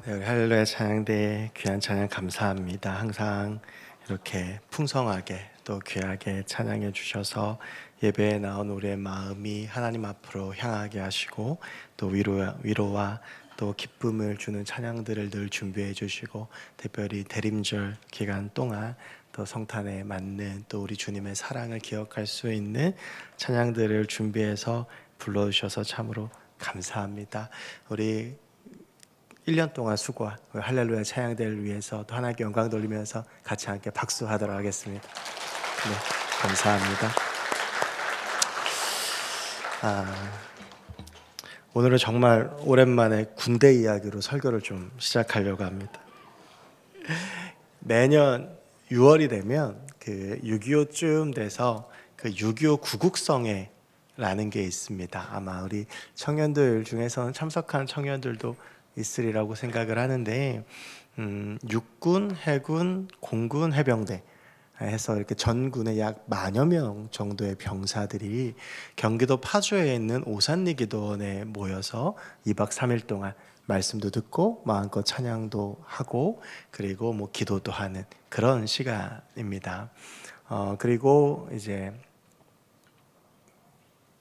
네, 우리 할렐루야 찬양대 귀한 찬양 감사합니다. 항상 이렇게 풍성하게 또 귀하게 찬양해 주셔서 예배에 나온 우리의 마음이 하나님 앞으로 향하게 하시고 또 위로와 또 기쁨을 주는 찬양들을 늘 준비해 주시고 특별히 대림절 기간 동안 또 성탄에 맞는 또 우리 주님의 사랑을 기억할 수 있는 찬양들을 준비해서 불러주셔서 참으로 감사합니다. 우리 1년 동안 수고한 할렐루야 찬양대를 위해서 또 하나님께 영광 돌리면서 같이 함께 박수하도록 하겠습니다. 네, 감사합니다. 오늘은 정말 오랜만에 군대 이야기로 설교를 좀 시작하려고 합니다. 매년 6월이 되면 그 6.25쯤 돼서 그 6.25 구국성회 라는 게 있습니다. 아마 우리 청년들 중에서는 참석한 청년들도 있으리라고 생각을 하는데 육군, 해군, 공군, 해병대 해서 이렇게 전군에 약 10,000여 명 정도의 병사들이 경기도 파주에 있는 오산리기도원에 모여서 2박 3일 동안 말씀도 듣고 마음껏 찬양도 하고 그리고 뭐 기도도 하는 그런 시간입니다. 그리고 이제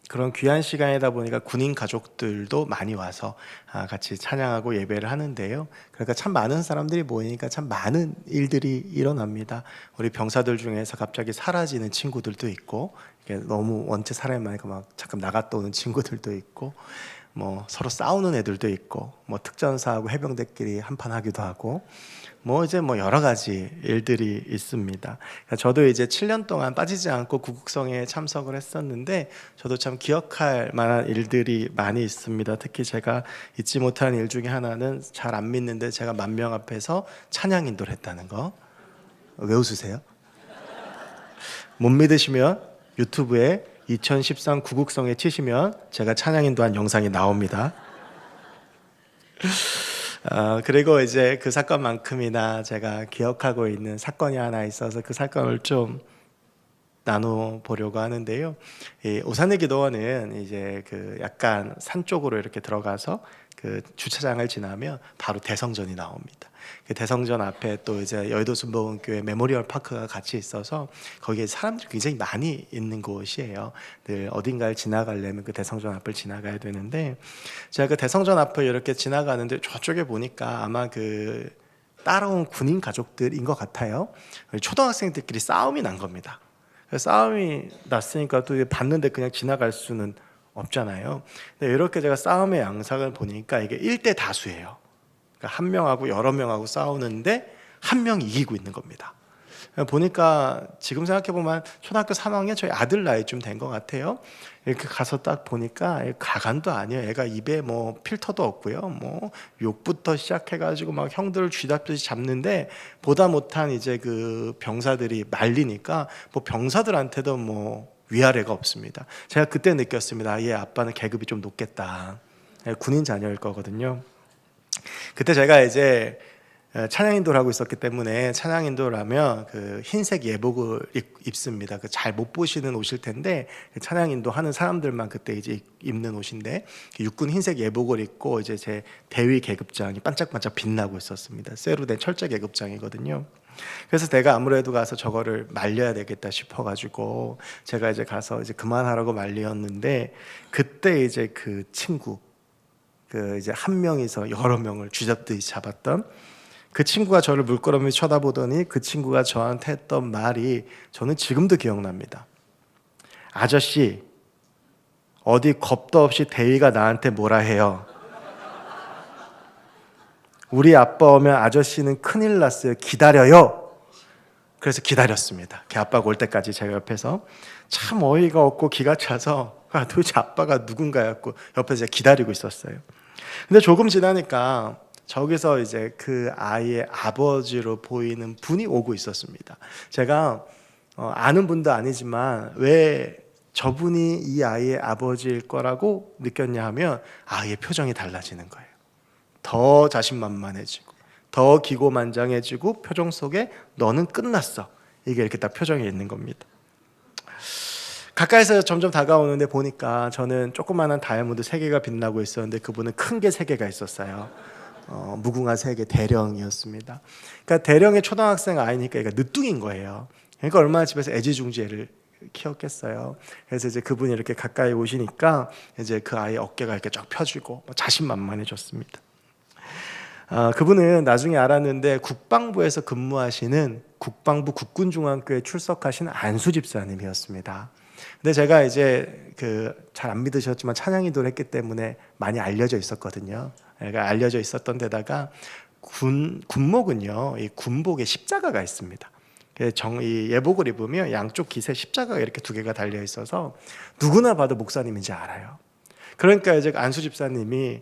그런 귀한 시간이다 보니까 군인 가족들도 많이 와서 같이 찬양하고 예배를 하는데요. 그러니까 참 많은 사람들이 모이니까 참 많은 일들이 일어납니다. 우리 병사들 중에서 갑자기 사라지는 친구들도 있고, 너무 원체 사람이 많으니까 막 잠깐 나갔다 오는 친구들도 있고, 뭐 서로 싸우는 애들도 있고, 뭐 특전사하고 해병대끼리 한판 하기도 하고, 뭐 이제 뭐 여러 가지 일들이 있습니다. 그러니까 저도 이제 7년 동안 빠지지 않고 구국성에 참석을 했었는데 저도 참 기억할 만한 일들이 많이 있습니다. 특히 제가 잊지 못하는 일 중에 하나는 잘 안 믿는데 제가 10,000명 앞에서 찬양 인도를 했다는 거. 왜 웃으세요? 못 믿으시면 유튜브에 2013 구국성에 치시면 제가 찬양 인도한 영상이 나옵니다. 그리고 이제 그 사건만큼이나 제가 기억하고 있는 사건이 하나 있어서 그 사건을 좀 나눠보려고 하는데요. 이 오산리기도원은 이제 그 약간 산 쪽으로 이렇게 들어가서 그 주차장을 지나면 바로 대성전이 나옵니다. 그 대성전 앞에 또 이제 여의도 순복음교회 메모리얼 파크가 같이 있어서 거기에 사람들이 굉장히 많이 있는 곳이에요. 늘 어딘가를 지나가려면 그 대성전 앞을 지나가야 되는데 제가 그 대성전 앞을 이렇게 지나가는데 저쪽에 보니까 아마 그 따라온 군인 가족들인 것 같아요. 초등학생들끼리 싸움이 난 겁니다. 싸움이 났으니까 또 봤는데 그냥 지나갈 수는 없잖아요. 근데 이렇게 제가 싸움의 양상을 보니까 이게 1대 다수예요. 그러니까 한 명하고 여러 명하고 싸우는데 한 명이 이기고 있는 겁니다. 보니까 지금 생각해보면 초등학교 3학년 저희 아들 나이쯤 된 것 같아요. 이렇게 가서 딱 보니까 가관도 아니에요. 애가 입에 뭐 필터도 없고요. 뭐 욕부터 시작해가지고 막 형들을 쥐잡듯이 잡는데 보다 못한 이제 그 병사들이 말리니까 뭐 병사들한테도 뭐 위아래가 없습니다. 제가 그때 느꼈습니다. 얘 아빠는 계급이 좀 높겠다. 군인 자녀일 거거든요. 그때 제가 이제 찬양 인도를 하고 있었기 때문에 찬양 인도를 하면 그 흰색 예복을 입습니다. 그 잘 못 보시는 옷일 텐데 찬양 인도 하는 사람들만 그때 이제 입는 옷인데 육군 흰색 예복을 입고 이제 제 대위 계급장이 반짝반짝 빛나고 있었습니다. 쇠로 된 철제 계급장이거든요. 그래서 내가 아무래도 가서 저거를 말려야 되겠다 싶어가지고 제가 이제 가서 이제 그만하라고 말리었는데 그때 이제 그 친구 그 이제 한 명이서 여러 명을 쥐잡듯이 잡았던 그 친구가 저를 물끄러미 쳐다보더니 그 친구가 저한테 했던 말이 저는 지금도 기억납니다. 아저씨, 어디 겁도 없이 대위가 나한테 뭐라 해요. 우리 아빠 오면 아저씨는 큰일 났어요. 기다려요. 그래서 기다렸습니다. 걔 아빠가 올 때까지 제가 옆에서 참 어이가 없고 기가 차서 도대체 아빠가 누군가 했고 옆에서 제가 기다리고 있었어요. 근데 조금 지나니까 저기서 이제 그 아이의 아버지로 보이는 분이 오고 있었습니다. 제가 아는 분도 아니지만 왜 저분이 이 아이의 아버지일 거라고 느꼈냐 하면 아이의 표정이 달라지는 거예요. 더 자신만만해지고 더 기고만장해지고 표정 속에 너는 끝났어. 이게 이렇게 딱 표정이 있는 겁니다. 가까이서 점점 다가오는데 보니까 저는 조그마한 다이아몬드 3개가 빛나고 있었는데 그분은 큰 게 3개가 있었어요. 무궁화 세계 대령이었습니다. 그러니까 대령의 초등학생 아이니까 얘가 늦둥인 거예요. 그러니까 얼마나 집에서 애지중지를 키웠겠어요. 그래서 이제 그분이 이렇게 가까이 오시니까 이제 그 아이 어깨가 이렇게 쫙 펴지고 자신만만해졌습니다. 그분은 나중에 알았는데 국방부에서 근무하시는 국방부 국군중앙교회 출석하신 안수 집사님이었습니다. 근데 제가 이제 잘 안 믿으셨지만 찬양인도를 했기 때문에 많이 알려져 있었거든요. 그러니까 알려져 있었던 데다가 군목은요, 이 군복에 십자가가 있습니다. 이 예복을 입으면 양쪽 깃에 십자가가 이렇게 두 개가 달려 있어서 누구나 봐도 목사님인지 알아요. 그러니까 이제 안수 집사님이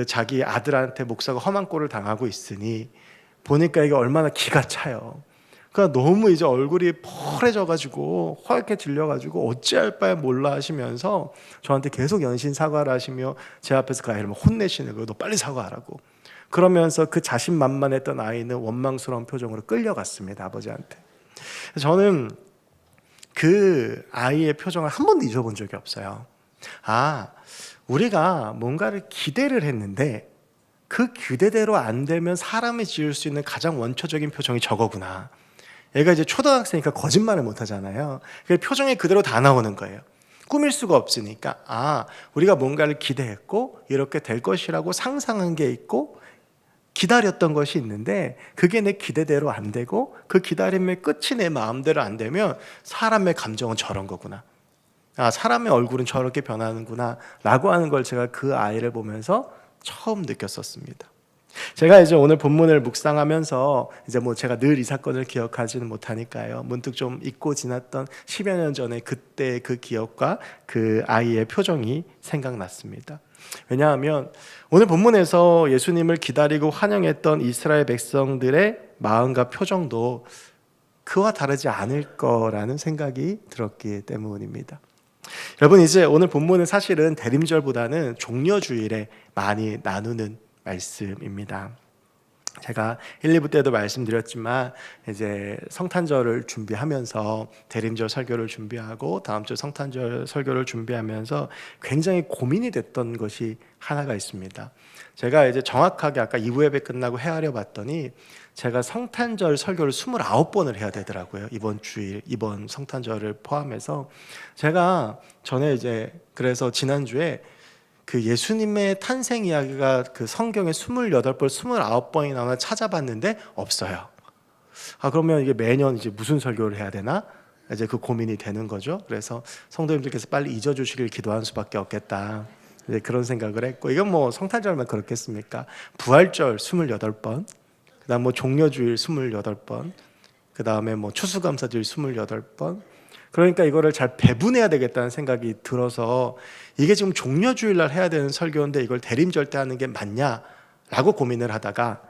자기 아들한테 목사가 험한 꼴을 당하고 있으니 보니까 이게 얼마나 기가 차요. 그러니까 너무 이제 얼굴이 펄해져가지고 허옇게 질려가지고 어찌할 바에 몰라 하시면서 저한테 계속 연신 사과를 하시며 제 앞에서 그 아이를 혼내시는 거예요. 너 빨리 사과하라고. 그러면서 그 자신만만했던 아이는 원망스러운 표정으로 끌려갔습니다. 아버지한테. 저는 그 아이의 표정을 한 번도 잊어본 적이 없어요. 우리가 뭔가를 기대를 했는데 그 기대대로 안 되면 사람이 지을 수 있는 가장 원초적인 표정이 저거구나. 얘가 이제 초등학생이니까 거짓말을 못 하잖아요. 표정이 그대로 다 나오는 거예요. 꾸밀 수가 없으니까 우리가 뭔가를 기대했고 이렇게 될 것이라고 상상한 게 있고 기다렸던 것이 있는데 그게 내 기대대로 안 되고 그 기다림의 끝이 내 마음대로 안 되면 사람의 감정은 저런 거구나. 사람의 얼굴은 저렇게 변하는구나 라고 하는 걸 제가 그 아이를 보면서 처음 느꼈었습니다. 제가 이제 오늘 본문을 묵상하면서 이제 제가 늘 이 사건을 기억하지는 못하니까요. 문득 좀 잊고 지났던 10여 년 전에 그때 그 기억과 그 아이의 표정이 생각났습니다. 왜냐하면 오늘 본문에서 예수님을 기다리고 환영했던 이스라엘 백성들의 마음과 표정도 그와 다르지 않을 거라는 생각이 들었기 때문입니다. 여러분, 이제 오늘 본문은 사실은 대림절보다는 종려주일에 많이 나누는 말씀입니다. 제가 1, 2부 때도 말씀드렸지만 이제 성탄절을 준비하면서 대림절 설교를 준비하고 다음 주 성탄절 설교를 준비하면서 굉장히 고민이 됐던 것이 하나가 있습니다. 제가 이제 정확하게 아까 2부 예배 끝나고 헤아려 봤더니 제가 성탄절 설교를 29번을 해야 되더라고요. 이번 성탄절을 포함해서 제가 전에 이제 그래서 지난주에 그 예수님의 탄생 이야기가 그 성경에 28번, 29번이 나오나 찾아봤는데 없어요. 그러면 이게 매년 이제 무슨 설교를 해야 되나? 이제 그 고민이 되는 거죠. 그래서 성도님들께서 빨리 잊어주시길 기도할 수밖에 없겠다. 이제 그런 생각을 했고, 이건 성탄절만 그렇겠습니까? 부활절 28번, 그다음 종려주일 28번, 그다음에 추수감사주일 28번. 그러니까 이거를 잘 배분해야 되겠다는 생각이 들어서 이게 지금 종려주일날 해야 되는 설교인데 이걸 대림절 때 하는 게 맞냐라고 고민을 하다가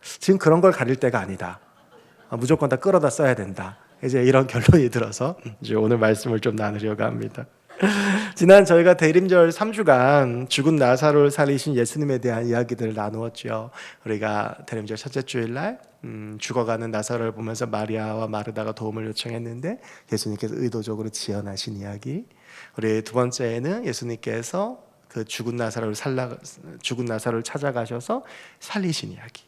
지금 그런 걸 가릴 때가 아니다. 무조건 다 끌어다 써야 된다. 이제 이런 결론이 들어서 이제 오늘 말씀을 좀 나누려고 합니다. 지난 저희가 대림절 3주간 죽은 나사로를 살리신 예수님에 대한 이야기들을 나누었죠. 우리가 대림절 첫째 주일날 죽어가는 나사로를 보면서 마리아와 마르다가 도움을 요청했는데 예수님께서 의도적으로 지어나신 이야기. 우리 두 번째는 예수님께서 그 죽은 나사로를 찾아가셔서 살리신 이야기.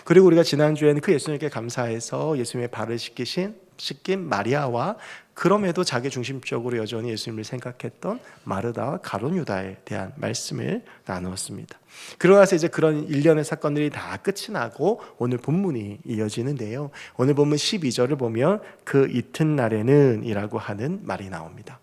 그리고 우리가 지난주에는 그 예수님께 감사해서 예수님의 발을 씻긴 마리아와 그럼에도 자기 중심적으로 여전히 예수님을 생각했던 마르다와 가룟 유다에 대한 말씀을 나누었습니다. 그러고 나서 이제 그런 일련의 사건들이 다 끝이 나고 오늘 본문이 이어지는데요. 오늘 본문 12절을 보면 그 이튿날에는 이라고 하는 말이 나옵니다.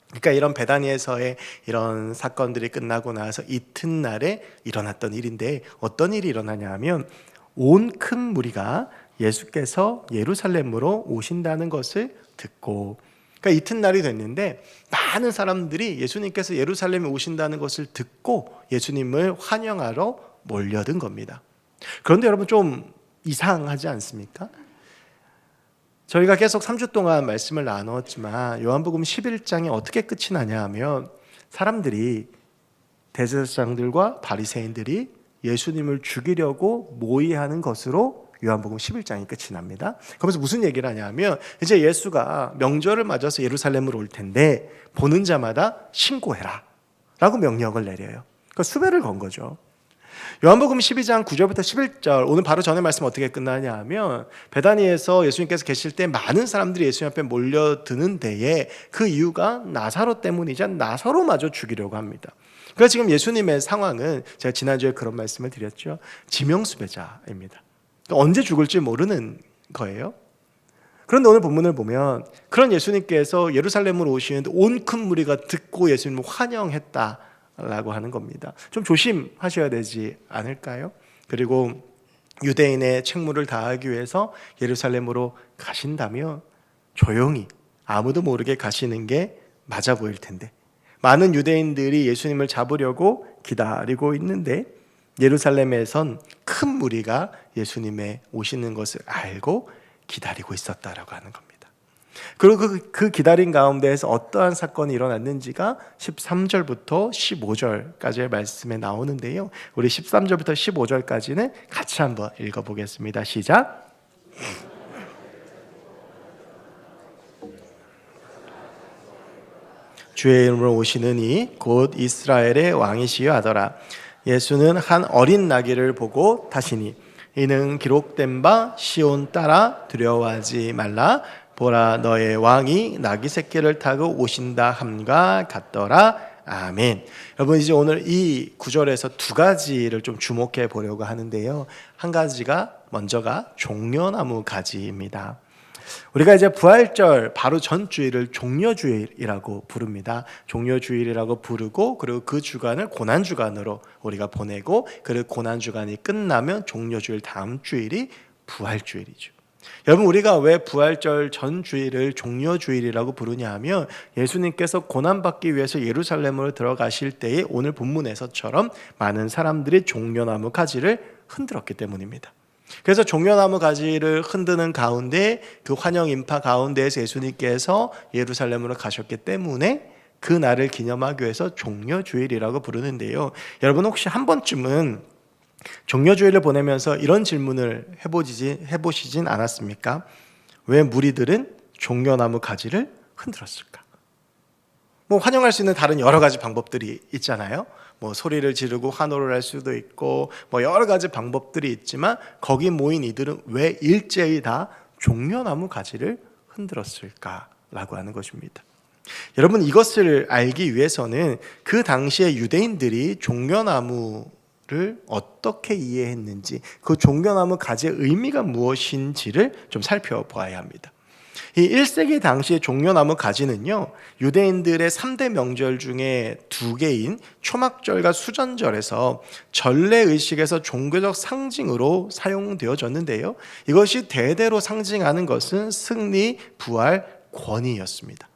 그러니까 이런 베다니에서의 이런 사건들이 끝나고 나서 이튿날에 일어났던 일인데 어떤 일이 일어나냐 하면 온 큰 무리가 예수께서 예루살렘으로 오신다는 것을 듣고, 그러니까 이튿날이 됐는데 많은 사람들이 예수님께서 예루살렘에 오신다는 것을 듣고 예수님을 환영하러 몰려든 겁니다. 그런데 여러분 좀 이상하지 않습니까? 저희가 계속 3주 동안 말씀을 나누었지만 요한복음 11장이 어떻게 끝이 나냐 하면 사람들이 대제사장들과 바리새인들이 예수님을 죽이려고 모의하는 것으로 요한복음 11장이 끝이 납니다. 그러면서 무슨 얘기를 하냐면 이제 예수가 명절을 맞아서 예루살렘으로 올 텐데 보는 자마다 신고해라 라고 명령을 내려요. 그러니까 수배를 건 거죠. 요한복음 12장 9절부터 11절, 오늘 바로 전에 말씀 어떻게 끝나냐 하면 베다니에서 예수님께서 계실 때 많은 사람들이 예수님 앞에 몰려드는 데에 그 이유가 나사로 때문이자 나사로마저 죽이려고 합니다. 그래서 지금 예수님의 상황은 제가 지난주에 그런 말씀을 드렸죠. 지명수배자입니다. 언제 죽을지 모르는 거예요. 그런데 오늘 본문을 보면 그런 예수님께서 예루살렘으로 오시는데 온 큰 무리가 듣고 예수님을 환영했다라고 하는 겁니다. 좀 조심하셔야 되지 않을까요? 그리고 유대인의 책무를 다하기 위해서 예루살렘으로 가신다면 조용히 아무도 모르게 가시는 게 맞아 보일 텐데, 많은 유대인들이 예수님을 잡으려고 기다리고 있는데 예루살렘에선 큰 무리가 예수님의 오시는 것을 알고 기다리고 있었다라고 하는 겁니다. 그리고 그 기다린 가운데에서 어떠한 사건이 일어났는지가 13절부터 15절까지의 말씀에 나오는데요. 우리 13절부터 15절까지는 같이 한번 읽어보겠습니다. 시작. 주의 이름으로 오시는 이 곧 이스라엘의 왕이시여 하더라. 예수는 한 어린 나귀를 보고 타시니 이는 기록된 바 시온 따라 두려워하지 말라. 보라 너의 왕이 나귀 새끼를 타고 오신다 함과 같더라. 아멘. 여러분, 이제 오늘 이 구절에서 두 가지를 좀 주목해 보려고 하는데요. 한 가지가 먼저가 종려나무 가지입니다. 우리가 이제 부활절 바로 전 주일을 종려주일이라고 부릅니다. 종려주일이라고 부르고, 그리고 그 주간을 고난주간으로 우리가 보내고, 그리고 고난주간이 끝나면 종려주일 다음 주일이 부활주일이죠. 여러분, 우리가 왜 부활절 전 주일을 종려주일이라고 부르냐 하면 예수님께서 고난받기 위해서 예루살렘으로 들어가실 때에 오늘 본문에서처럼 많은 사람들이 종려나무 가지를 흔들었기 때문입니다. 그래서 종려나무 가지를 흔드는 가운데, 그 환영 인파 가운데에서 예수님께서 예루살렘으로 가셨기 때문에 그 날을 기념하기 위해서 종려주일이라고 부르는데요. 여러분, 혹시 한 번쯤은 종려주일을 보내면서 이런 질문을 해보시진 않았습니까? 왜 무리들은 종려나무 가지를 흔들었을까? 환영할 수 있는 다른 여러 가지 방법들이 있잖아요. 소리를 지르고 환호를 할 수도 있고 여러 가지 방법들이 있지만 거기 모인 이들은 왜 일제히 다 종려나무 가지를 흔들었을까라고 하는 것입니다. 여러분, 이것을 알기 위해서는 그 당시에 유대인들이 종려나무를 어떻게 이해했는지, 그 종려나무 가지의 의미가 무엇인지를 좀 살펴보아야 합니다. 이 1세기 당시의 종려나무 가지는요, 유대인들의 3대 명절 중에 2개인 초막절과 수전절에서 전례의식에서 종교적 상징으로 사용되어졌는데요, 이것이 대대로 상징하는 것은 승리, 부활, 권위였습니다.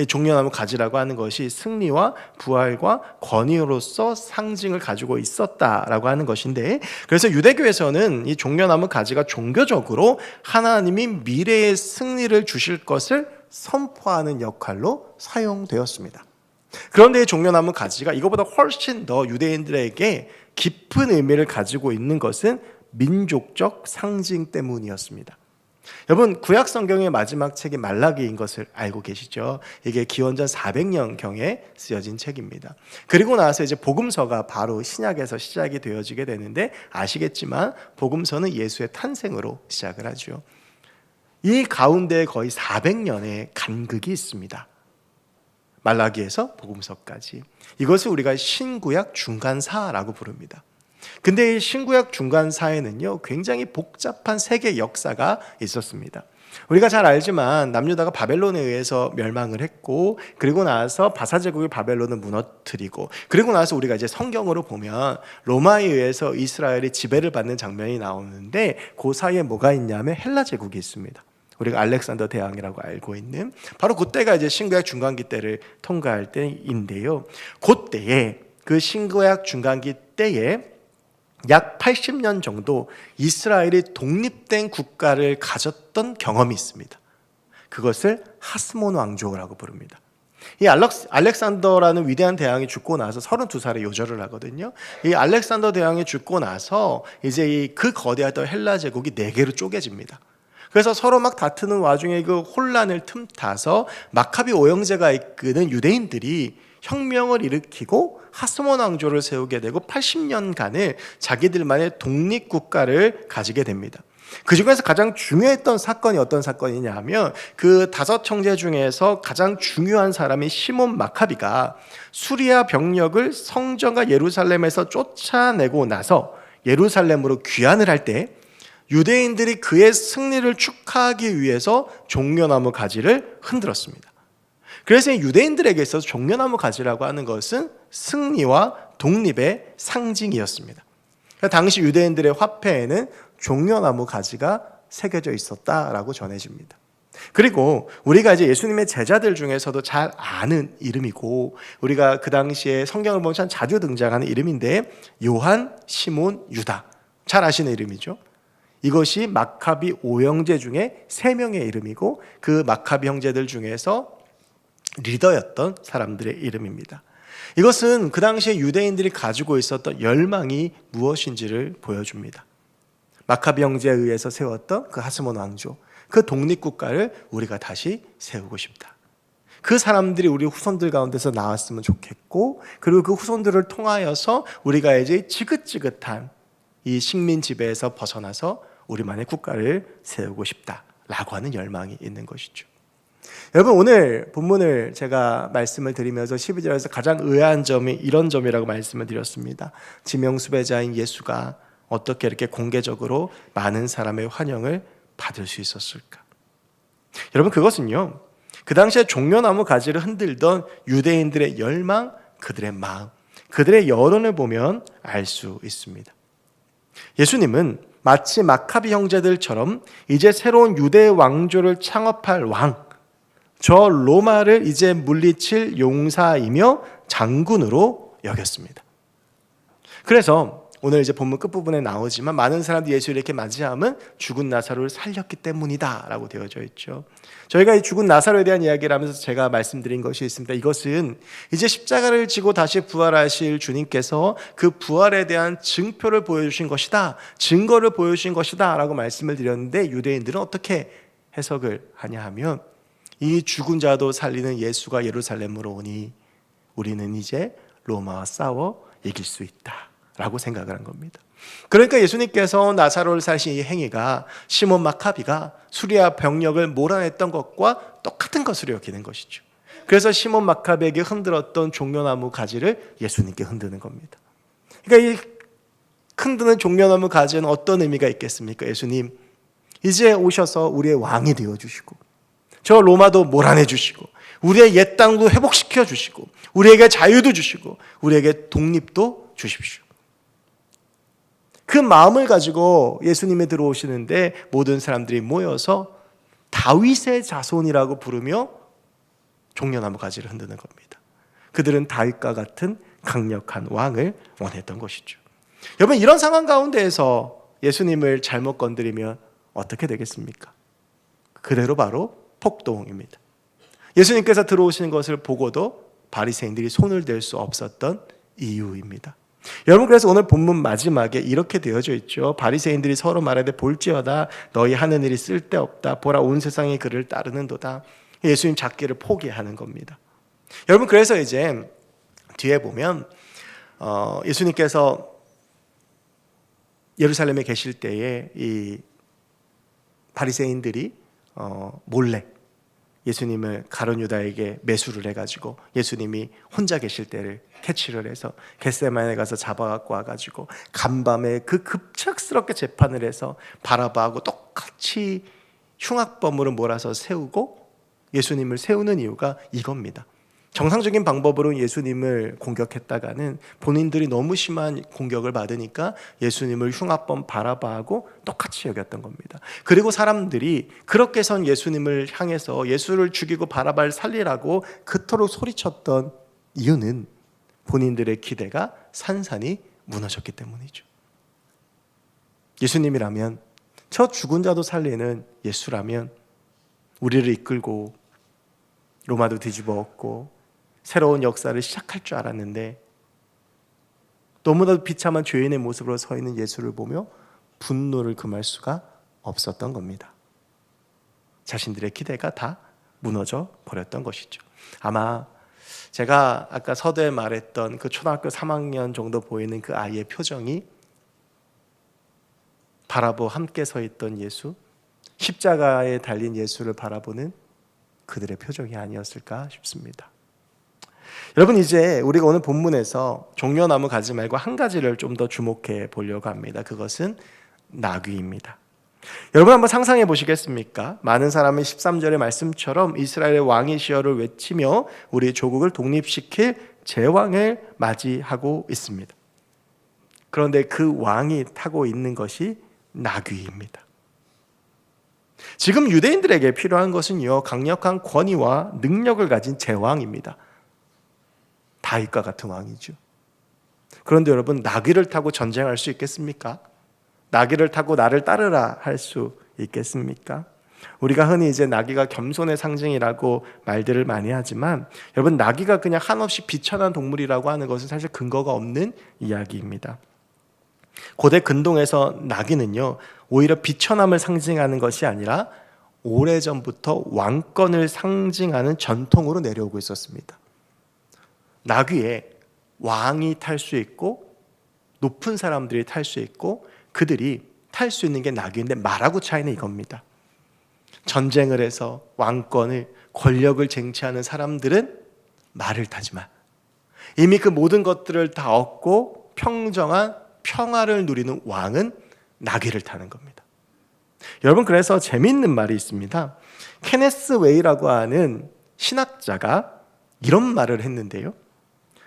종려나무 가지라고 하는 것이 승리와 부활과 권위로서 상징을 가지고 있었다라고 하는 것인데, 그래서 유대교에서는 이 종려나무 가지가 종교적으로 하나님이 미래의 승리를 주실 것을 선포하는 역할로 사용되었습니다. 그런데 이 종려나무 가지가 이거보다 훨씬 더 유대인들에게 깊은 의미를 가지고 있는 것은 민족적 상징 때문이었습니다. 여러분, 구약 성경의 마지막 책이 말라기인 것을 알고 계시죠? 이게 기원전 400년경에 쓰여진 책입니다. 그리고 나서 이제 복음서가 바로 신약에서 시작이 되어지게 되는데, 아시겠지만 복음서는 예수의 탄생으로 시작을 하죠. 이 가운데 거의 400년의 간극이 있습니다. 말라기에서 복음서까지. 이것을 우리가 신구약 중간사라고 부릅니다. 근데 이 신구약 중간사에는요, 굉장히 복잡한 세계 역사가 있었습니다. 우리가 잘 알지만 남유다가 바벨론에 의해서 멸망을 했고, 그리고 나서 바사제국이 바벨론을 무너뜨리고, 그리고 나서 우리가 이제 성경으로 보면 로마에 의해서 이스라엘이 지배를 받는 장면이 나오는데, 그 사이에 뭐가 있냐면 헬라 제국이 있습니다. 우리가 알렉산더 대왕이라고 알고 있는, 바로 그때가 이제 신구약 중간기 때를 통과할 때인데요. 그때에, 그 신구약 중간기 때에 약 80년 정도 이스라엘이 독립된 국가를 가졌던 경험이 있습니다. 그것을 하스몬 왕조라고 부릅니다. 이 알렉산더라는 위대한 대왕이 죽고 나서 32살에 요절을 하거든요. 이 알렉산더 대왕이 죽고 나서 이제 그 거대했던 헬라 제국이 4개로 쪼개집니다. 그래서 서로 막 다투는 와중에 그 혼란을 틈타서 마카비 오형제가 이끄는 유대인들이 혁명을 일으키고 하스몬 왕조를 세우게 되고 80년간을 자기들만의 독립국가를 가지게 됩니다. 그 중에서 가장 중요했던 사건이 어떤 사건이냐 하면 그 5 형제 중에서 가장 중요한 사람이 시몬 마카비가 수리아 병력을 성전과 예루살렘에서 쫓아내고 나서 예루살렘으로 귀환을 할 때 유대인들이 그의 승리를 축하하기 위해서 종려나무 가지를 흔들었습니다. 그래서 유대인들에게 있어서 종려나무 가지라고 하는 것은 승리와 독립의 상징이었습니다. 당시 유대인들의 화폐에는 종려나무 가지가 새겨져 있었다라고 전해집니다. 그리고 우리가 이제 예수님의 제자들 중에서도 잘 아는 이름이고 우리가 그 당시에 성경을 보면 참 자주 등장하는 이름인데 요한, 시몬, 유다, 잘 아시는 이름이죠. 이것이 마카비 5형제 중에 3명의 이름이고 그 마카비 형제들 중에서 리더였던 사람들의 이름입니다. 이것은 그 당시에 유대인들이 가지고 있었던 열망이 무엇인지를 보여줍니다. 마카비 형제에 의해서 세웠던 그 하스몬 왕조, 그 독립국가를 우리가 다시 세우고 싶다. 그 사람들이 우리 후손들 가운데서 나왔으면 좋겠고, 그리고 그 후손들을 통하여서 우리가 이제 지긋지긋한 이 식민 지배에서 벗어나서 우리만의 국가를 세우고 싶다라고 하는 열망이 있는 것이죠. 여러분, 오늘 본문을 제가 말씀을 드리면서 12절에서 가장 의아한 점이 이런 점이라고 말씀을 드렸습니다. 지명수배자인 예수가 어떻게 이렇게 공개적으로 많은 사람의 환영을 받을 수 있었을까? 여러분, 그것은요, 그 당시에 종려나무 가지를 흔들던 유대인들의 열망, 그들의 마음, 그들의 여론을 보면 알 수 있습니다. 예수님은 마치 마카비 형제들처럼 이제 새로운 유대 왕조를 창업할 왕, 저 로마를 이제 물리칠 용사이며 장군으로 여겼습니다. 그래서 오늘 이제 본문 끝부분에 나오지만 많은 사람들이 예수를 이렇게 맞이하면 죽은 나사로를 살렸기 때문이다 라고 되어져 있죠. 저희가 이 죽은 나사로에 대한 이야기를 하면서 제가 말씀드린 것이 있습니다. 이것은 이제 십자가를 지고 다시 부활하실 주님께서 그 부활에 대한 증표를 보여주신 것이다, 증거를 보여주신 것이다 라고 말씀을 드렸는데, 유대인들은 어떻게 해석을 하냐 하면 이 죽은 자도 살리는 예수가 예루살렘으로 오니 우리는 이제 로마와 싸워 이길 수 있다 라고 생각을 한 겁니다. 그러니까 예수님께서 나사로를 살리신 이 행위가 시몬 마카비가 수리아 병력을 몰아냈던 것과 똑같은 것으로 여기는 것이죠. 그래서 시몬 마카비에게 흔들었던 종려나무 가지를 예수님께 흔드는 겁니다. 그러니까 이 흔드는 종려나무 가지는 어떤 의미가 있겠습니까? 예수님, 이제 오셔서 우리의 왕이 되어주시고 저 로마도 몰아내 주시고 우리의 옛 땅도 회복시켜 주시고 우리에게 자유도 주시고 우리에게 독립도 주십시오. 그 마음을 가지고 예수님이 들어오시는데 모든 사람들이 모여서 다윗의 자손이라고 부르며 종려나무 가지를 흔드는 겁니다. 그들은 다윗과 같은 강력한 왕을 원했던 것이죠. 여러분, 이런 상황 가운데에서 예수님을 잘못 건드리면 어떻게 되겠습니까? 그대로 바로 폭동입니다. 예수님께서 들어오시는 것을 보고도 바리새인들이 손을 댈 수 없었던 이유입니다. 여러분, 그래서 오늘 본문 마지막에 이렇게 되어져 있죠. 바리새인들이 서로 말하되 볼지어다 너희 하는 일이 쓸데없다. 보라, 온 세상이 그를 따르는도다. 예수님 잡기를 포기하는 겁니다. 여러분, 그래서 이제 뒤에 보면 예수님께서 예루살렘에 계실 때에 이 바리새인들이 몰래 예수님을 가룟 유다에게 매수를 해가지고 예수님이 혼자 계실 때를 캐치를 해서 겟세마네에 가서 잡아갖고 와가지고 간밤에 그 급작스럽게 재판을 해서 바라바하고 똑같이 흉악범으로 몰아서 세우고 예수님을 세우는 이유가 이겁니다. 정상적인 방법으로 예수님을 공격했다가는 본인들이 너무 심한 공격을 받으니까 예수님을 흉악범 바라바하고 똑같이 여겼던 겁니다. 그리고 사람들이 그렇게 선 예수님을 향해서 예수를 죽이고 바라바를 살리라고 그토록 소리쳤던 이유는 본인들의 기대가 산산이 무너졌기 때문이죠. 예수님이라면, 저 죽은 자도 살리는 예수라면 우리를 이끌고 로마도 뒤집어 엎고 새로운 역사를 시작할 줄 알았는데 너무나도 비참한 죄인의 모습으로 서 있는 예수를 보며 분노를 금할 수가 없었던 겁니다. 자신들의 기대가 다 무너져 버렸던 것이죠. 아마 제가 아까 서두에 말했던 그 초등학교 3학년 정도 보이는 그 아이의 표정이 바라보 함께 서 있던 예수, 십자가에 달린 예수를 바라보는 그들의 표정이 아니었을까 싶습니다. 여러분, 이제 우리가 오늘 본문에서 종려나무 가지 말고 한 가지를 좀 더 주목해 보려고 합니다. 그것은 나귀입니다. 여러분 한번 상상해 보시겠습니까? 많은 사람이 13절의 말씀처럼 이스라엘의 왕이시여를 외치며 우리 조국을 독립시킬 제왕을 맞이하고 있습니다. 그런데 그 왕이 타고 있는 것이 나귀입니다. 지금 유대인들에게 필요한 것은요, 강력한 권위와 능력을 가진 제왕입니다. 다윗과 같은 왕이죠. 그런데 여러분, 나귀를 타고 전쟁할 수 있겠습니까? 나귀를 타고 나를 따르라 할 수 있겠습니까? 우리가 흔히 이제 나귀가 겸손의 상징이라고 말들을 많이 하지만, 여러분, 나귀가 그냥 한없이 비천한 동물이라고 하는 것은 사실 근거가 없는 이야기입니다. 고대 근동에서 나귀는요, 오히려 비천함을 상징하는 것이 아니라 오래전부터 왕권을 상징하는 전통으로 내려오고 있었습니다. 나귀에 왕이 탈 수 있고 높은 사람들이 탈 수 있고 그들이 탈 수 있는 게 나귀인데, 말하고 차이는 이겁니다. 전쟁을 해서 왕권을, 권력을 쟁취하는 사람들은 말을 타지만 이미 그 모든 것들을 다 얻고 평정한 평화를 누리는 왕은 나귀를 타는 겁니다. 여러분, 그래서 재미있는 말이 있습니다. 케네스 웨이라고 하는 신학자가 이런 말을 했는데요,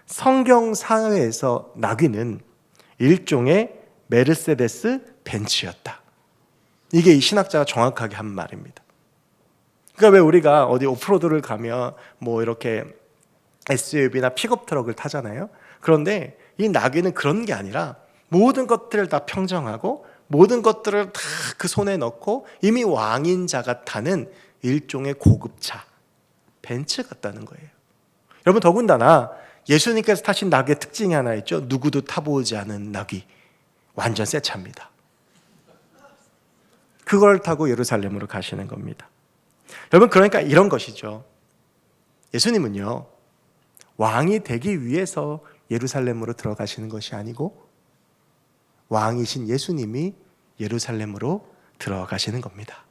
성경 사회에서 나귀는 일종의 메르세데스 벤츠였다. 이게 이 신학자가 정확하게 한 말입니다. 그러니까 왜 우리가 어디 오프로드를 가면 뭐 이렇게 SUV나 픽업 트럭을 타잖아요. 그런데 이 나귀는 그런 게 아니라 모든 것들을 다 평정하고 모든 것들을 다 그 손에 넣고 이미 왕인 자가 타는 일종의 고급차, 벤츠 같다는 거예요. 여러분, 더군다나 예수님께서 타신 나귀의 특징이 하나 있죠. 누구도 타보지 않은 나귀, 완전 새 차입니다. 그걸 타고 예루살렘으로 가시는 겁니다. 여러분, 그러니까 이런 것이죠. 예수님은요, 왕이 되기 위해서 예루살렘으로 들어가시는 것이 아니고 왕이신 예수님이 예루살렘으로 들어가시는 겁니다.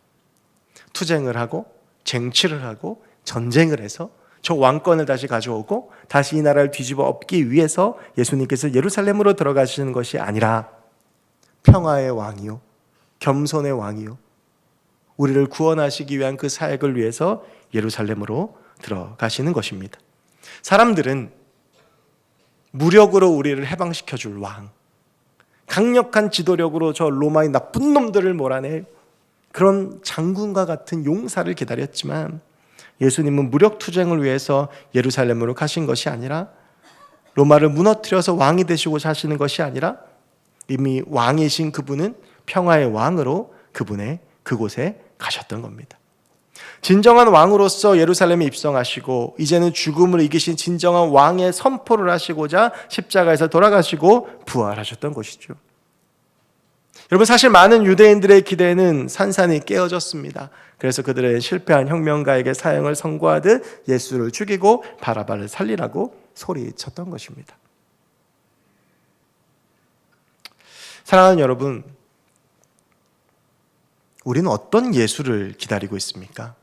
투쟁을 하고 쟁취를 하고 전쟁을 해서 저 왕권을 다시 가져오고 다시 이 나라를 뒤집어 엎기 위해서 예수님께서 예루살렘으로 들어가시는 것이 아니라 평화의 왕이요, 겸손의 왕이요, 우리를 구원하시기 위한 그 사역을 위해서 예루살렘으로 들어가시는 것입니다. 사람들은 무력으로 우리를 해방시켜 줄 왕, 강력한 지도력으로 저 로마의 나쁜 놈들을 몰아낼 그런 장군과 같은 용사를 기다렸지만, 예수님은 무력 투쟁을 위해서 예루살렘으로 가신 것이 아니라 로마를 무너뜨려서 왕이 되시고 사시는 것이 아니라 이미 왕이신 그분은 평화의 왕으로 그곳에 가셨던 겁니다. 진정한 왕으로서 예루살렘에 입성하시고 이제는 죽음을 이기신 진정한 왕의 선포를 하시고자 십자가에서 돌아가시고 부활하셨던 것이죠. 여러분, 사실 많은 유대인들의 기대는 산산이 깨어졌습니다. 그래서 그들은 실패한 혁명가에게 사형을 선고하듯 예수를 죽이고 바라바를 살리라고 소리쳤던 것입니다. 사랑하는 여러분, 우리는 어떤 예수를 기다리고 있습니까?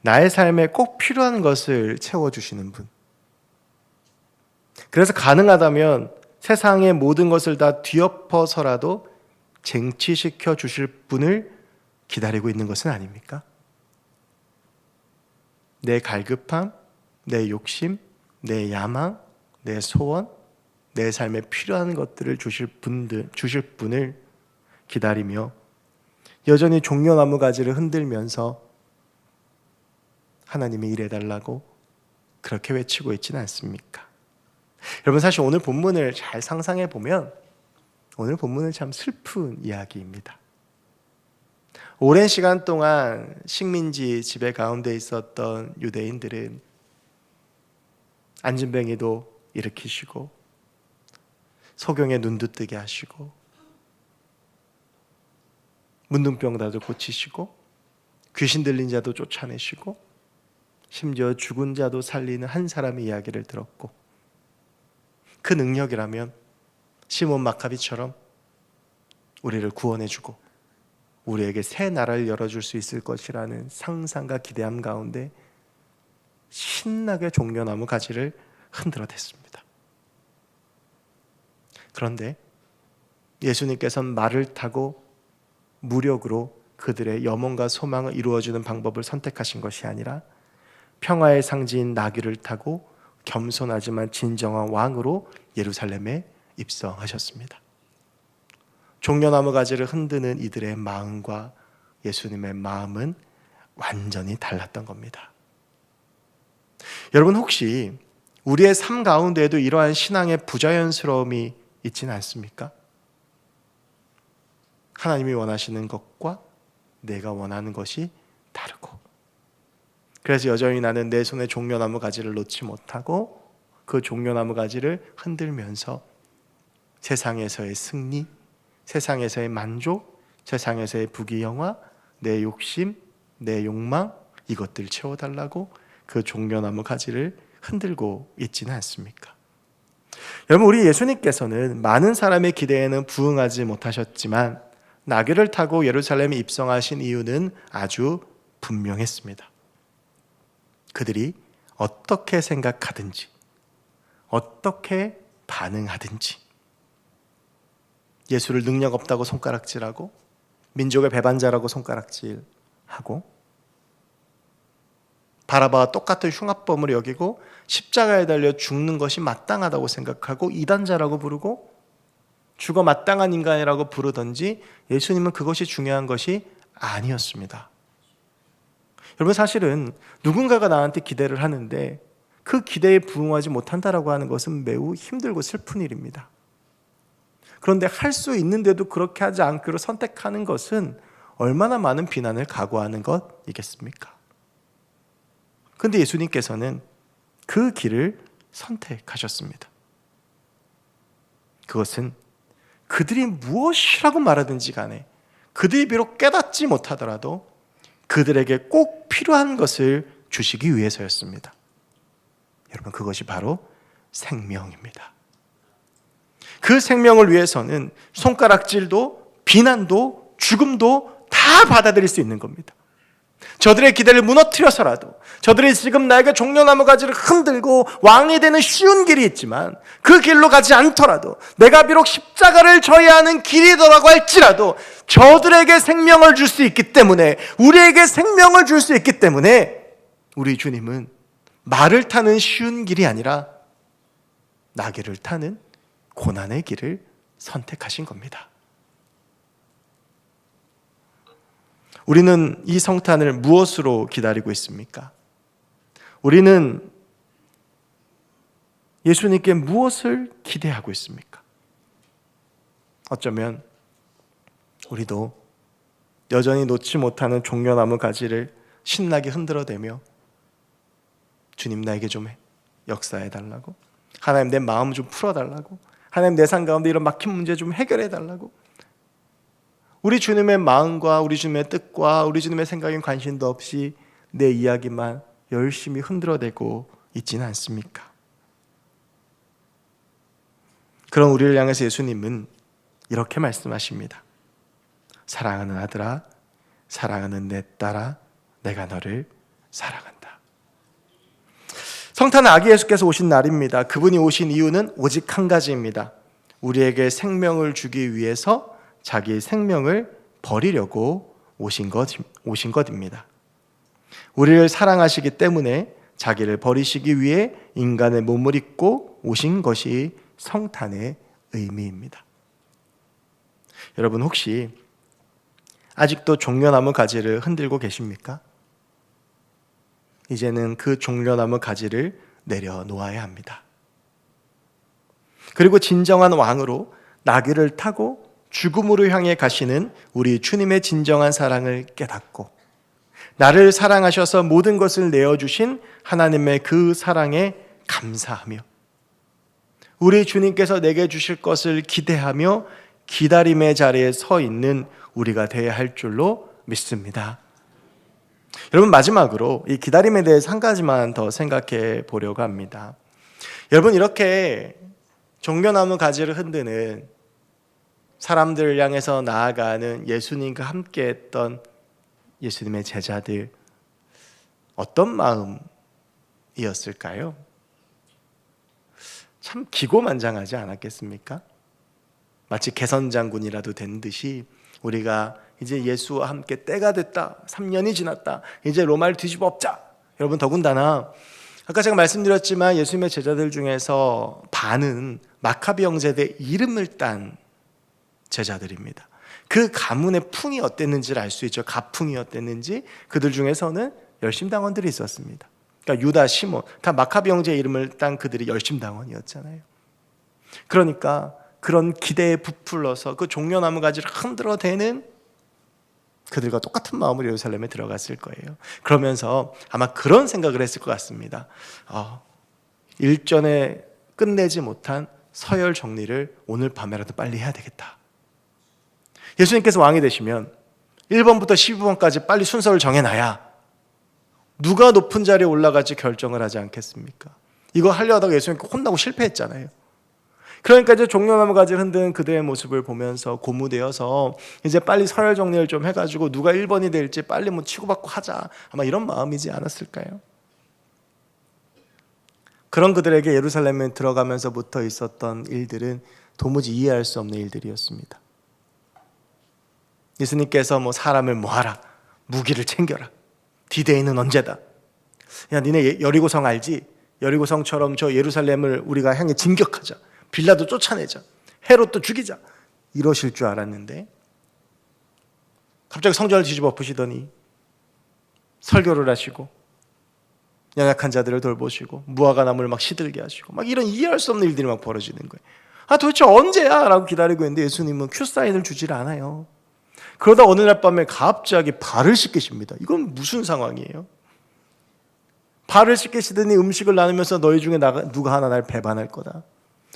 나의 삶에 꼭 필요한 것을 채워주시는 분, 그래서 가능하다면 세상의 모든 것을 다 뒤엎어서라도 쟁취시켜 주실 분을 기다리고 있는 것은 아닙니까? 내 갈급함, 내 욕심, 내 야망, 내 소원, 내 삶에 필요한 것들을 주실 분을 기다리며 여전히 종려나무 가지를 흔들면서 하나님이 일해달라고 그렇게 외치고 있지는 않습니까? 여러분, 사실 오늘 본문을 잘 상상해 보면 오늘 본문은 참 슬픈 이야기입니다. 오랜 시간 동안 식민지 지배 가운데 있었던 유대인들은 안진뱅이도 일으키시고 소경의 눈도 뜨게 하시고 문둥병자도 고치시고 귀신 들린 자도 쫓아내시고 심지어 죽은 자도 살리는 한 사람의 이야기를 들었고, 그 능력이라면 시몬 마카비처럼 우리를 구원해주고 우리에게 새 나라를 열어줄 수 있을 것이라는 상상과 기대함 가운데 신나게 종려나무 가지를 흔들어댔습니다. 그런데 예수님께서는 말을 타고 무력으로 그들의 염원과 소망을 이루어주는 방법을 선택하신 것이 아니라 평화의 상징인 나귀를 타고 겸손하지만 진정한 왕으로 예루살렘에 입성하셨습니다. 종려나무 가지를 흔드는 이들의 마음과 예수님의 마음은 완전히 달랐던 겁니다. 여러분, 혹시 우리의 삶 가운데에도 이러한 신앙의 부자연스러움이 있지는 않습니까? 하나님이 원하시는 것과 내가 원하는 것이 다르고, 그래서 여전히 나는 내 손에 종려나무 가지를 놓지 못하고 그 종려나무 가지를 흔들면서 세상에서의 승리, 세상에서의 만족, 세상에서의 부귀영화, 내 욕심, 내 욕망, 이것들 채워달라고 그 종려나무 가지를 흔들고 있지는 않습니까? 여러분, 우리 예수님께서는 많은 사람의 기대에는 부응하지 못하셨지만 나귀를 타고 예루살렘에 입성하신 이유는 아주 분명했습니다. 그들이 어떻게 생각하든지 어떻게 반응하든지, 예수를 능력 없다고 손가락질하고 민족의 배반자라고 손가락질하고 바라바와 똑같은 흉악범으로 여기고 십자가에 달려 죽는 것이 마땅하다고 생각하고 이단자라고 부르고 죽어 마땅한 인간이라고 부르든지, 예수님은 그것이 중요한 것이 아니었습니다. 여러분, 사실은 누군가가 나한테 기대를 하는데 그 기대에 부응하지 못한다라고 하는 것은 매우 힘들고 슬픈 일입니다. 그런데 할 수 있는데도 그렇게 하지 않기로 선택하는 것은 얼마나 많은 비난을 각오하는 것이겠습니까? 그런데 예수님께서는 그 길을 선택하셨습니다. 그것은 그들이 무엇이라고 말하든지 간에, 그들이 비록 깨닫지 못하더라도 그들에게 꼭 필요한 것을 주시기 위해서였습니다. 여러분, 그것이 바로 생명입니다. 그 생명을 위해서는 손가락질도 비난도 죽음도 다 받아들일 수 있는 겁니다. 저들의 기대를 무너뜨려서라도, 저들이 지금 나에게 종려나무 가지를 흔들고 왕이 되는 쉬운 길이 있지만 그 길로 가지 않더라도, 내가 비록 십자가를 져야 하는 길이더라고 할지라도 저들에게 생명을 줄 수 있기 때문에, 우리에게 생명을 줄 수 있기 때문에 우리 주님은 말을 타는 쉬운 길이 아니라 나귀를 타는 고난의 길을 선택하신 겁니다. 우리는 이 성탄을 무엇으로 기다리고 있습니까? 우리는 예수님께 무엇을 기대하고 있습니까? 어쩌면 우리도 여전히 놓지 못하는 종려나무 가지를 신나게 흔들어대며 주님, 나에게 좀 역사해달라고, 하나님 내 마음 좀 풀어달라고, 하나님 내 삶 가운데 이런 막힌 문제 좀 해결해달라고, 우리 주님의 마음과 우리 주님의 뜻과 우리 주님의 생각엔 관심도 없이 내 이야기만 열심히 흔들어대고 있지는 않습니까? 그런 우리를 향해서 예수님은 이렇게 말씀하십니다. 사랑하는 아들아, 사랑하는 내 딸아, 내가 너를 사랑한다. 성탄은 아기 예수께서 오신 날입니다. 그분이 오신 이유는 오직 한 가지입니다. 우리에게 생명을 주기 위해서 자기의 생명을 버리려고 오신 것입니다. 우리를 사랑하시기 때문에 자기를 버리시기 위해 인간의 몸을 입고 오신 것이 성탄의 의미입니다. 여러분, 혹시 아직도 종려나무 가지를 흔들고 계십니까? 이제는 그 종려나무 가지를 내려놓아야 합니다. 그리고 진정한 왕으로 나귀를 타고 죽음으로 향해 가시는 우리 주님의 진정한 사랑을 깨닫고, 나를 사랑하셔서 모든 것을 내어주신 하나님의 그 사랑에 감사하며, 우리 주님께서 내게 주실 것을 기대하며 기다림의 자리에 서 있는 우리가 되어야 할 줄로 믿습니다. 여러분, 마지막으로 이 기다림에 대해서 한 가지만 더 생각해 보려고 합니다. 여러분, 이렇게 종려나무 가지를 흔드는 사람들을 향해서 나아가는 예수님과 함께 했던 예수님의 제자들, 어떤 마음이었을까요? 참 기고만장하지 않았겠습니까? 마치 개선장군이라도 된 듯이 우리가 이제 예수와 함께 때가 됐다, 3년이 지났다, 이제 로마를 뒤집어 엎자. 여러분, 더군다나 아까 제가 말씀드렸지만 예수님의 제자들 중에서 반은 마카비 형제들의 이름을 딴 제자들입니다. 그 가문의 풍이 어땠는지를 알 수 있죠. 가풍이 어땠는지. 그들 중에서는 열심당원들이 있었습니다. 그러니까 유다, 시몬, 다 마카비 형제의 이름을 딴 그들이 열심당원이었잖아요. 그러니까 그런 기대에 부풀러서 그 종려나무 가지를 흔들어 대는 그들과 똑같은 마음으로 예루살렘에 들어갔을 거예요. 그러면서 아마 그런 생각을 했을 것 같습니다. 일전에 끝내지 못한 서열 정리를 오늘 밤에라도 빨리 해야 되겠다. 예수님께서 왕이 되시면 1번부터 12번까지 빨리 순서를 정해놔야 누가 높은 자리에 올라갈지 결정을 하지 않겠습니까? 이거 하려 하다가 예수님께 혼나고 실패했잖아요. 그러니까 이제 종려나무 가지를 흔드는 그들의 모습을 보면서 고무되어서 이제 빨리 서열 정리를 좀 해가지고 누가 1번이 될지 빨리 치고받고 하자, 아마 이런 마음이지 않았을까요? 그런 그들에게 예루살렘에 들어가면서부터 있었던 일들은 도무지 이해할 수 없는 일들이었습니다. 예수님께서 사람을 모아라, 무기를 챙겨라, 디데이는 언제다. 야, 니네 여리고성 알지? 여리고성처럼 저 예루살렘을 우리가 향해 진격하자, 빌라도 쫓아내자, 헤롯도 죽이자, 이러실 줄 알았는데 갑자기 성전을 뒤집어 엎으시더니 설교를 하시고 연약한 자들을 돌보시고 무화과 나무를 막 시들게 하시고 막 이런 이해할 수 없는 일들이 막 벌어지는 거예요. 도대체 언제야? 라고 기다리고 있는데 예수님은 큐사인을 주질 않아요. 그러다 어느 날 밤에 갑자기 발을 씻기십니다. 이건 무슨 상황이에요? 발을 씻기시더니 음식을 나누면서 너희 중에 누가 하나 날 배반할 거다.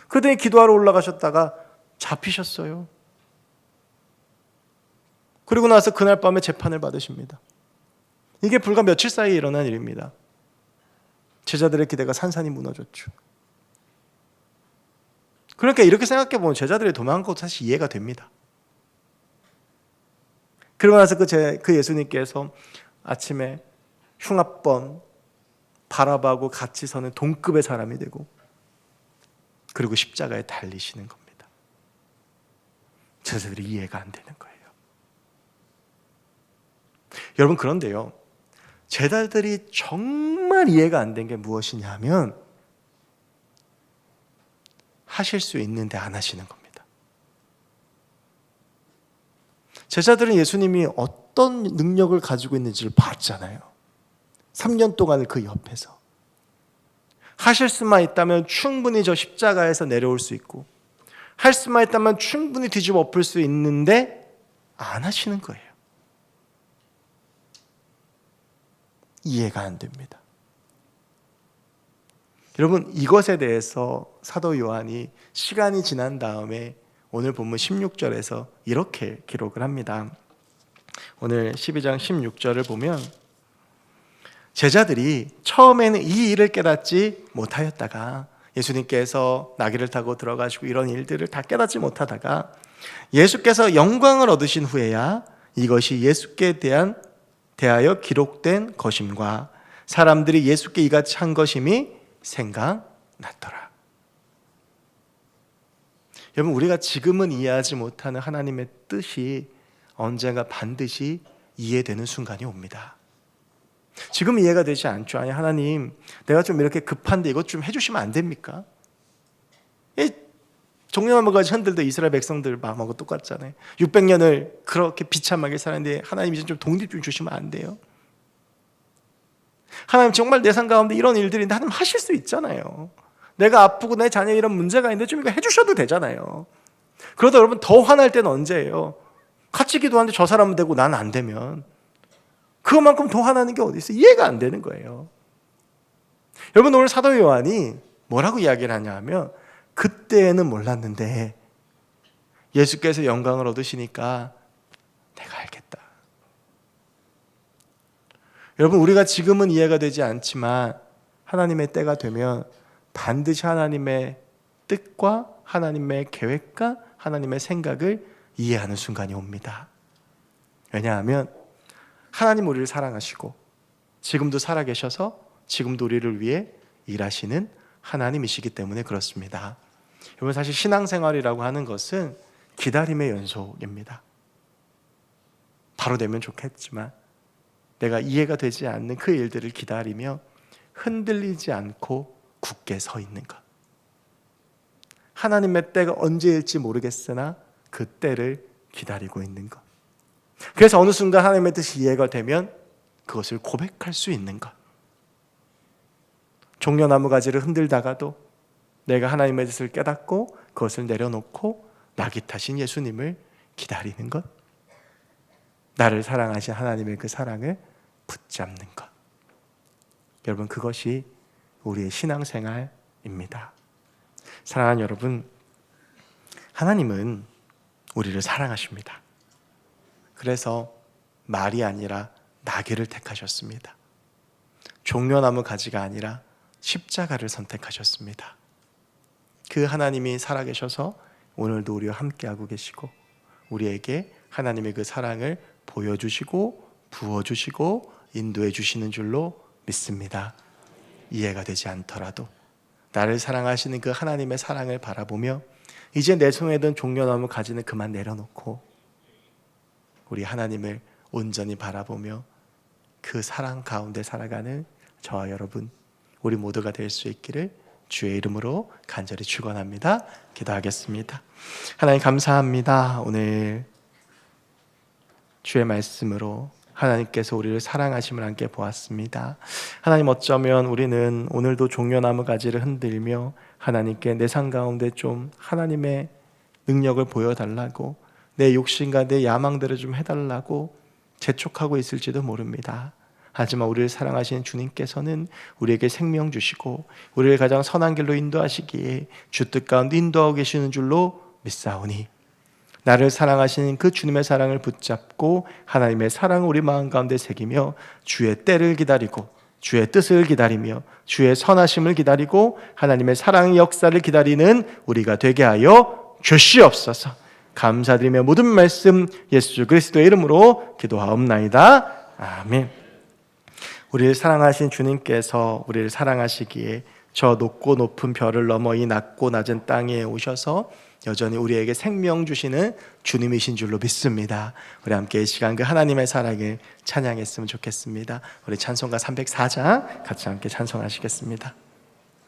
그러더니 기도하러 올라가셨다가 잡히셨어요. 그리고 나서 그날 밤에 재판을 받으십니다. 이게 불과 며칠 사이에 일어난 일입니다. 제자들의 기대가 산산이 무너졌죠. 그러니까 이렇게 생각해 보면 제자들이 도망간 것도 사실 이해가 됩니다. 그러고 나서 그 예수님께서 아침에 흉악범 바라바하고 같이 서는 동급의 사람이 되고 그리고 십자가에 달리시는 겁니다. 제자들이 이해가 안 되는 거예요. 여러분, 그런데요, 제자들이 정말 이해가 안 된 게 무엇이냐면 하실 수 있는데 안 하시는 겁니다. 제자들은 예수님이 어떤 능력을 가지고 있는지를 봤잖아요. 3년 동안 그 옆에서 하실 수만 있다면 충분히 저 십자가에서 내려올 수 있고 할 수만 있다면 충분히 뒤집어 엎을 수 있는데 안 하시는 거예요. 이해가 안 됩니다. 여러분, 이것에 대해서 사도 요한이 시간이 지난 다음에 오늘 본문 16절에서 이렇게 기록을 합니다. 오늘 12장 16절을 보면 제자들이 처음에는 이 일을 깨닫지 못하였다가 예수님께서 나귀를 타고 들어가시고 이런 일들을 다 깨닫지 못하다가 예수께서 영광을 얻으신 후에야 이것이 예수께 대하여 기록된 것임과 사람들이 예수께 이같이 한 것임이 생각났더라. 여러분, 우리가 지금은 이해하지 못하는 하나님의 뜻이 언젠가 반드시 이해되는 순간이 옵니다. 지금 이해가 되지 않죠. 아니, 하나님, 내가 좀 이렇게 급한데 이것 좀 해주시면 안 됩니까? 종려나무까지 흔들던 이스라엘 백성들 마음하고 똑같잖아요. 600년을 그렇게 비참하게 살았는데 하나님 이제 좀 독립 좀 주시면 안 돼요? 하나님, 정말 내 삶 가운데 이런 일들인데 하나님 하실 수 있잖아요. 내가 아프고 내 자녀 이런 문제가 있는데 좀 이거 해주셔도 되잖아요. 그러다 여러분 더 화날 때는 언제예요? 같이 기도하는데 저 사람은 되고 난 안 되면 그것만큼 더 화나는 게 어디 있어요? 이해가 안 되는 거예요. 여러분, 오늘 사도 요한이 뭐라고 이야기를 하냐 하면 그때는 몰랐는데 예수께서 영광을 얻으시니까 내가 알겠다. 여러분, 우리가 지금은 이해가 되지 않지만 하나님의 때가 되면 반드시 하나님의 뜻과 하나님의 계획과 하나님의 생각을 이해하는 순간이 옵니다. 왜냐하면 하나님 우리를 사랑하시고 지금도 살아계셔서 지금도 우리를 위해 일하시는 하나님이시기 때문에 그렇습니다. 여러분, 사실 신앙생활이라고 하는 것은 기다림의 연속입니다. 바로 되면 좋겠지만 내가 이해가 되지 않는 그 일들을 기다리며 흔들리지 않고 굳게 서 있는 것. 하나님의 때가 언제일지 모르겠으나 그 때를 기다리고 있는 것. 그래서 어느 순간 하나님의 뜻이 이해가 되면 그것을 고백할 수 있는 것. 종려나무 가지를 흔들다가도 내가 하나님의 뜻을 깨닫고 그것을 내려놓고 낙이 타신 예수님을 기다리는 것. 나를 사랑하신 하나님의 그 사랑을 붙잡는 것. 여러분, 그것이 우리의 신앙생활입니다. 사랑하는 여러분, 하나님은 우리를 사랑하십니다. 그래서 말이 아니라 나귀를 택하셨습니다. 종려나무 가지가 아니라 십자가를 선택하셨습니다. 그 하나님이 살아계셔서 오늘도 우리와 함께하고 계시고 우리에게 하나님의 그 사랑을 보여주시고 부어주시고 인도해 주시는 줄로 믿습니다. 이해가 되지 않더라도 나를 사랑하시는 그 하나님의 사랑을 바라보며 이제 내 손에 든 종려나무 가지는 그만 내려놓고 우리 하나님을 온전히 바라보며 그 사랑 가운데 살아가는 저와 여러분, 우리 모두가 될 수 있기를 주의 이름으로 간절히 축원합니다. 기도하겠습니다. 하나님, 감사합니다. 오늘 주의 말씀으로 하나님께서 우리를 사랑하심을 함께 보았습니다. 하나님, 어쩌면 우리는 오늘도 종려나무 가지를 흔들며 하나님께 내 삶 가운데 좀 하나님의 능력을 보여달라고, 내 욕심과 내 야망대로 좀 해달라고 재촉하고 있을지도 모릅니다. 하지만 우리를 사랑하시는 주님께서는 우리에게 생명 주시고 우리를 가장 선한 길로 인도하시기에 주 뜻 가운데 인도하고 계시는 줄로 믿사오니 나를 사랑하시는 그 주님의 사랑을 붙잡고 하나님의 사랑을 우리 마음 가운데 새기며 주의 때를 기다리고 주의 뜻을 기다리며 주의 선하심을 기다리고 하나님의 사랑의 역사를 기다리는 우리가 되게 하여 주시옵소서. 감사드리며 모든 말씀 예수 그리스도의 이름으로 기도하옵나이다. 아멘. 우리를 사랑하신 주님께서 우리를 사랑하시기에 저 높고 높은 별을 넘어 이 낮고 낮은 땅에 오셔서 여전히 우리에게 생명 주시는 주님이신 줄로 믿습니다. 우리 함께 이 시간 그 하나님의 사랑을 찬양했으면 좋겠습니다. 우리 찬송가 304장 같이 함께 찬송하시겠습니다.